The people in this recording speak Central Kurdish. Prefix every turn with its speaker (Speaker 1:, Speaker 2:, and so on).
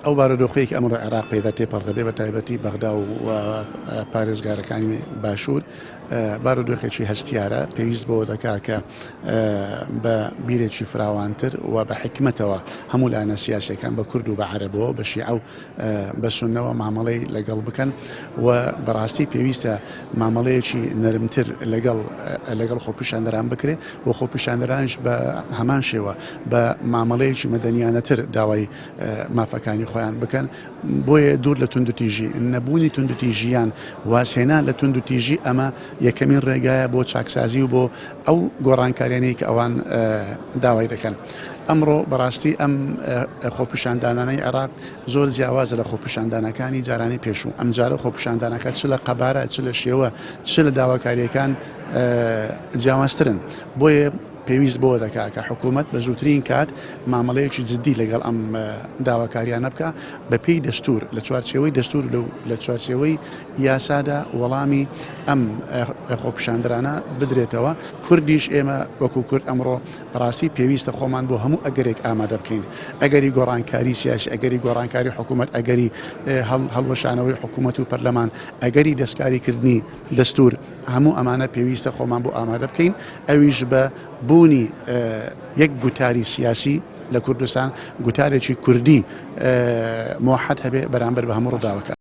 Speaker 1: ئەو بارودۆخەیەکی ئەمڕۆ عێراق پێدا تێپەڕدەبێ بە تایبەتی بەغدا و پارێزگارەکانی باشوور بارودۆخێکی هەستیارە پێویست بۆ دەکا کە بە بیرێکی فراوانتر و بە حکمتەوە هەموو لایەنە سیاسیەکان بە کورد و بە عەرەبەوە بە شیعە و بە سوننەوە مامەڵەی لەگەڵ بکەن و بەڕاستی پێویستە مامەڵەیەکی نەرمتر لەگەڵ خۆپیشاندەران بکرێ و خۆپیشاندەرانش بە هەمان شێوە بە مامەڵەیەکی مەدەنیانەتر داوای مافەکانی خۆیان بکەن بۆیە دوور لە توندوتیژی نەبوونی توندوتیژیان واسهێنان لە توندوتیژی ئەمە یەکەمین ڕێگایە بۆ چاکسازی و بۆ ئەو گۆڕانکاریانەی کە ئەوان داوای دەکەن. ئەمڕۆ بەڕاستی ئەم خۆپیشاندانانەی عێراق زۆر جیاوازە لە خۆپیشاندانەکانی جارانی پێشوو ئەم جارە خۆپیشاندانەکە چ لە قەبارە چ لە شێوە چ لە داواکاریەکان جیاوازترن بۆیە پێویست بۆ دەکا کە حکوومەت بە زووترین کات مامەڵەیەکی جددی لەگەڵ ئەم داواکاریانە بکە بە پێی دەستور لە چوارچێوەی دەستور لە چوارچێوەی یاسادا وەڵامی ئەم خۆپیشاندرانە بدرێتەوە. کوردیش ئێمە وەکو کورد ئەمڕۆ ڕاستی پێویستە خۆمان بۆ هەموو ئەگەرێک ئامادە بکەین ئەگەری گۆڕانکاری سیاسی ئەگەری گۆڕانکاری حکوومەت ئەگەری هەڵوەشانەوەی حکوومەت و پەرلەمان ئەگەری دەستکاریکردنی دەستور هەموو ئەمانە پێویستە خۆمان بۆ ئامادە بکەین ئەویش بە بوونی یەک گوتاری سیاسی لە کوردستان گوتارێکی کوردی موحد هەبێ بەرامبەر بە هەموو ڕووداوەکە.